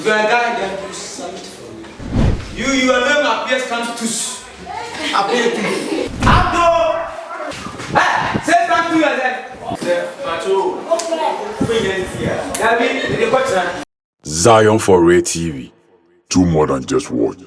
If you're a guy, then do something for me. Your name appears comes to appear to you. Abdo! Hey! Say thank you yourself. Say, Macho. Zion for Ray TV. Do more than just watch.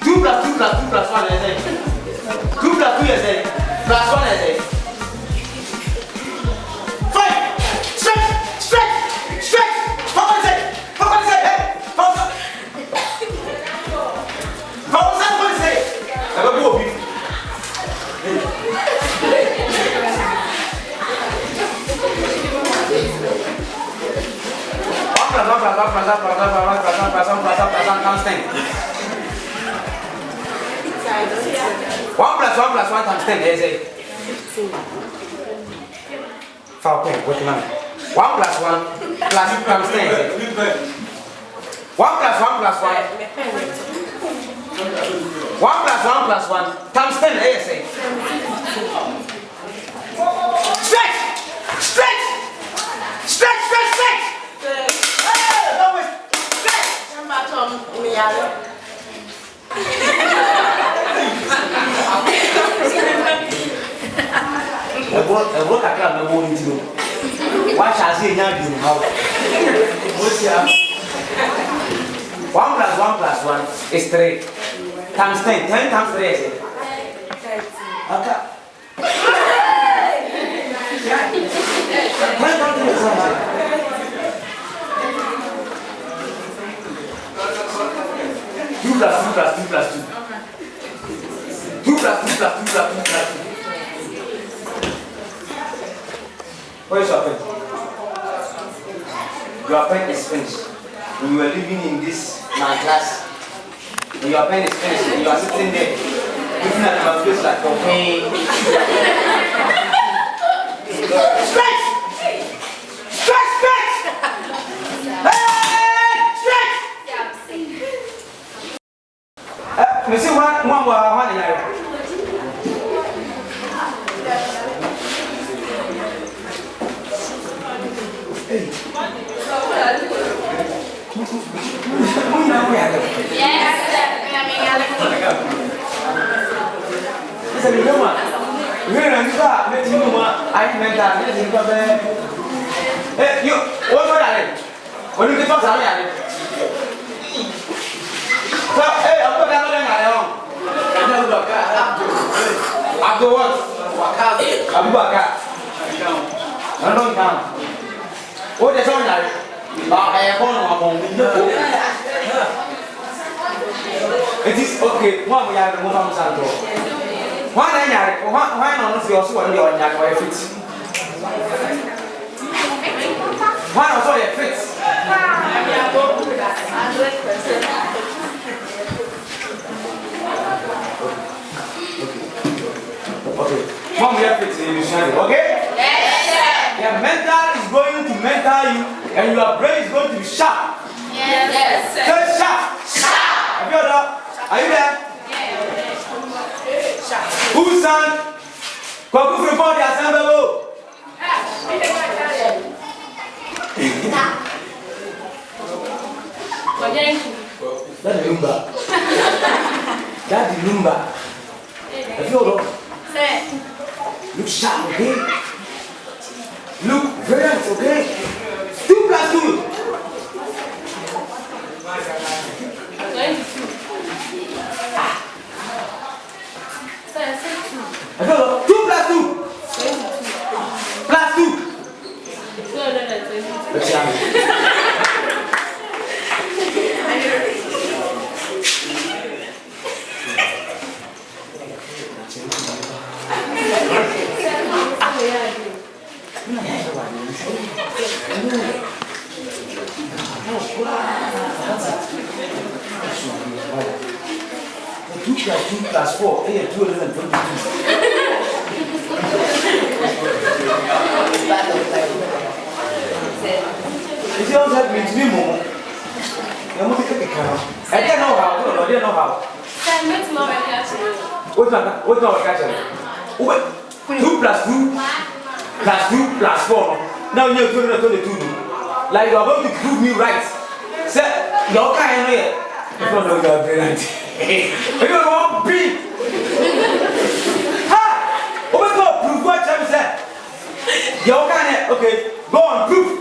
Two plus one is it? 2 plus 2 is it? Plus 1 is it? 5! Stretch! How much is it? Hey! How much is it? I got two of you. One plus one times 10 is it? 4 pen, what man? 1 plus 1 plus 2 times 10 is it? 1 plus 1 plus 1. 1 plus 1 plus 1 times 10 is it? Stretch! Hey, don't wait. Stretch! I work at the morning too. Why shall I say now? 1 plus 1 plus 1 is 3. Times 10. 10 times 3 is it? Okay. 10 times 3 is it? 2 plus 2 plus 2 plus 2. 2 plus 2 plus 2 plus 2 plus 2. Where is your pen? Your pen is finished. When you were living in this my class, when your pen is finished, you are sitting there looking at my face like okay. Stretch! You see one it is okay. One we have the move on Santo. Why not you also on your fit? Why also your fit? Okay. Mom, we have fit in you, okay? Yes. Your mental is going to mental you, and your brain is going to be sharp. Yes. So sharp. Have you heard that? Are you there? Yes. Who's son? Come to report the assembly. That's the lumba. That's the lumba. Have you heard? Look sharp, okay? Look very nice, okay? 2 plus 2. I don't know. 2 plus 2. Plus 2. Two plus 4, 222. You see what that means to me, Momo? You must take a car. I don't know how. I don't know how. What's our catcher? 2 plus 2 plus 2 plus 4. Now you're 222. Like you are going to prove me right. Sir, you're kind here. I don't know you're brilliant. You don't want to be. Ha! Over to prove what I'm saying. You're kind here. Okay, go on, prove.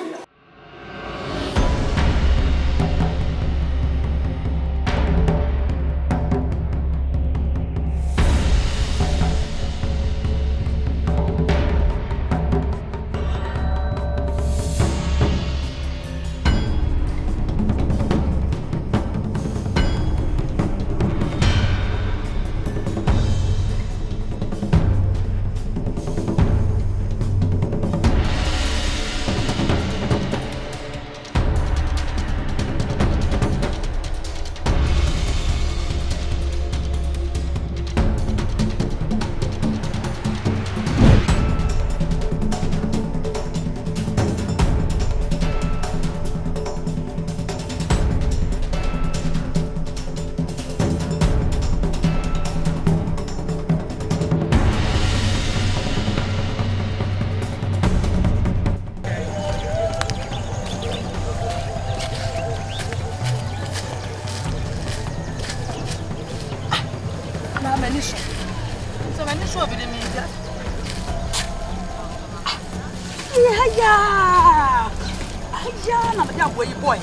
Boy.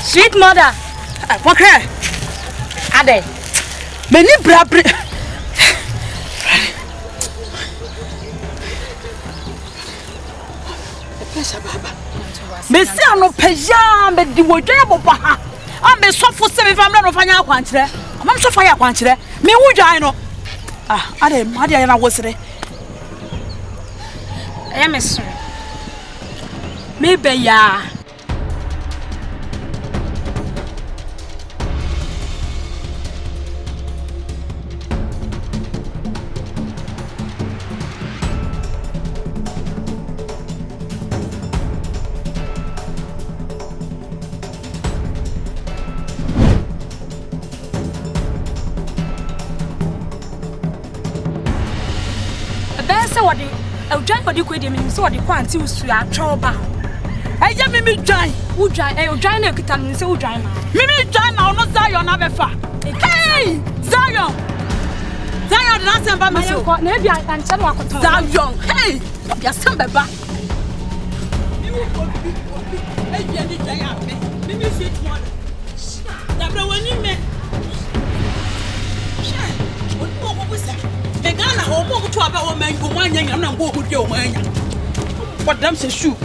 Sweet mother. What cry? Ade. Many brabre. Me say no pejam be di wodwa boba. Am be so for 7 family no fanya akwankyere. Am so fanya akwankyere. Me wodwan no. Ade na wosere. Me sorry. Me be ya. What you could mean so the quantity was to our trouble. I just made dry. Who dry? I dry no can so dry. Mimi dry now, not Zion, never far. Hey, Zion! Zion, last time by myself, maybe I can tell what Zion. Hey, you're some baby. You will be. Mimi sweet one. Never when you met. What was that? The Ghana home to about man go one young and go with your man. What damn says shoe?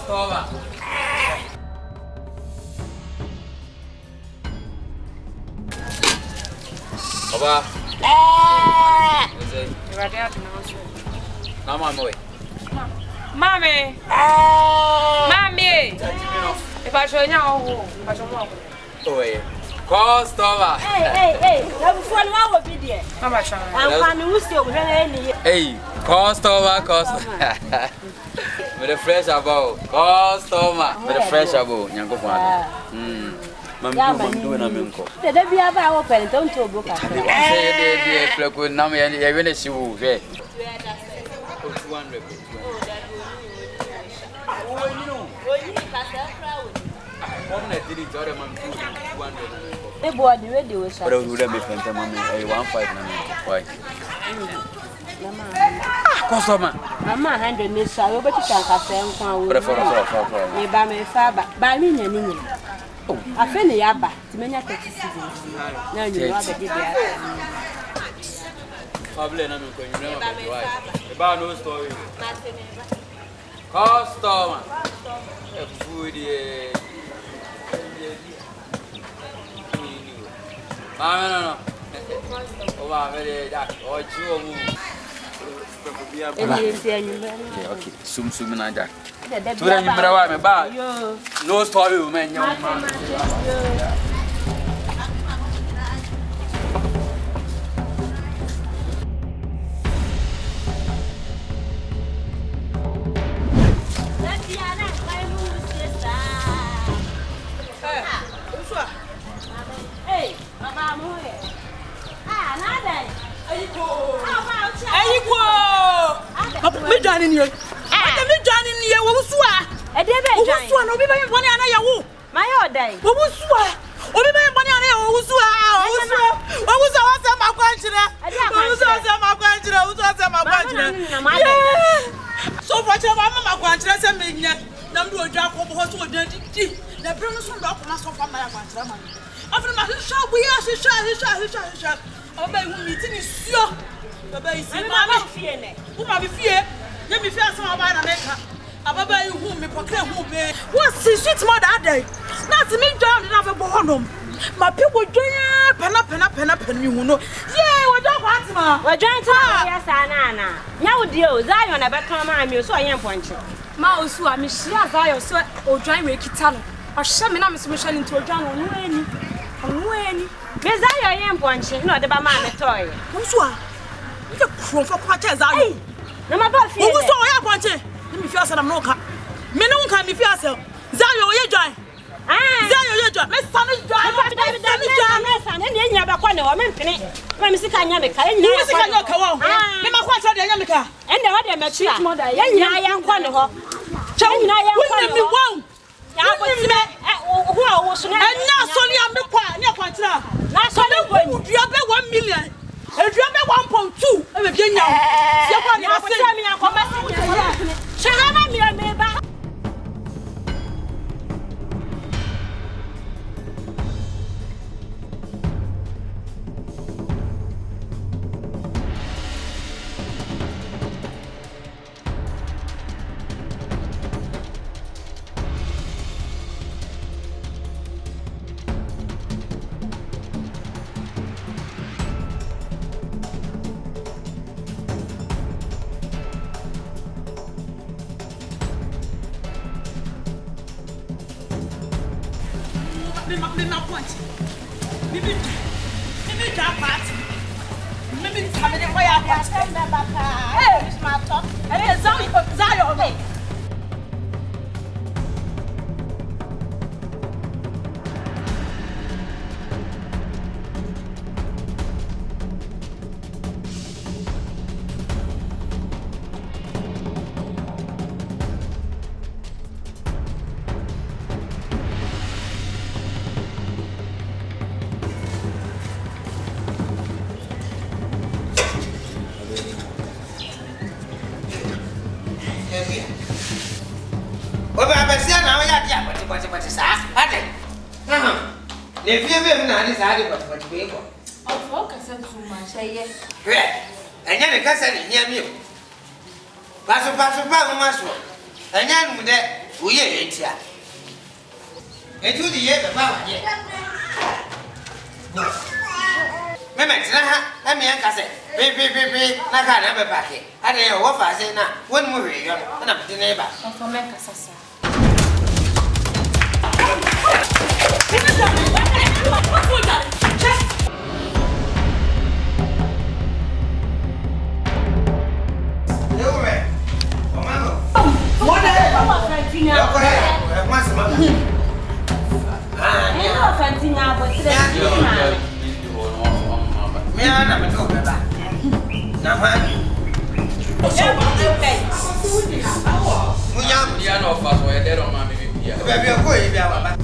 Baba. Mommy. If I show you now, I show more. Oh, cost over. Hey. Before I will be there. How much? I'm still. Hey, cost over. With the fresh about. Customer. With the fresh about. Yango Father. Mam doing a minko. The baby about open, don't you book? Say, dear, Fleck with Nami and I really see who. 200. The boy, the radio is but I would have been Mammy. I 15 Why? Customer. Mamma 100 miss, I will bet you can't have them for me by my father, by me and I feel the Abba, to many at the season. Now you know the Probably not going to know about no story. Customer. Food, no. Oh, I'm very dark. Or you. Okay, soon, I die. No story, man. Hey, Mama, Me joining you. Me joining you. Wusua. E dey be join. Wusua no be be boni ana ya wo. My order. Wusua. Obi be boni ana ya wusua. Wusua wa se makwanchire. Wusua se makwanchire. Wusua se makwanchire. So for che ba makwanchire se me nya. Na mdu odwa ko bo so odwa di. Na bre no so ndo ko na so fa ma ya kwanchire ma. After my shop we are shisha. Oba hu meeting is sure. Baba is mama fie ne. Who ma be fie? Ye me fie asem aba na neka. Ababa hu me poke hu be. What sweet mother day. Na ti me down na be bo honom. Ma people join pena me hu no. Yeah, we don kwat ma. We join to ya sa na na. Nya wo die o Zion na be ton ma mi so yen ponche. Ma osu a me hia Zion so o join we kita no. Ahye me na me so me hye into o join no ani. Onu ani. Me Zion yen ponche no de ba ma me toy. Osu a the crop for quite Zion. Na ma ba fie. Osu o ya ponche. Me fia say na no ka. Me no ka me fia say. Zion o ye join. Zion ye join. Me stand join. Me stand ne nya ba kwa ne o me mpene. Me sika nya me ka. Nya me sika nya ka wo. Me ma kwa twa de nya me ka. Ende ho de me tua. Ye nya ya nkwa ne ho. Che nya ya nkwa ne ho. Ya ko ti me ho a wo so na. Enya so ni am kwa nya kwa tira. Na so ne ko ni. Dua be 1 million. Edua be 1.2. E be bi nya. Se kwa ni ase. Ya mi akọ ba se nya. Shahama mi o me ba. But sa ade ne fie be na ni sa ade but be ko o fo ka sa tu ma sheye enya ne ka sa ni nya mi paso pa ma so enya nu de uye etia etu di ye be ba wa ye me tina ha e me ka se pe na ka na be ba ke ade ye wo fa se na won mu hwe yo na bi ne ba o fo me ka sa sa What Quantina, but me I'm a talk about. Now, man. We are no fast way, they don't want me to be here.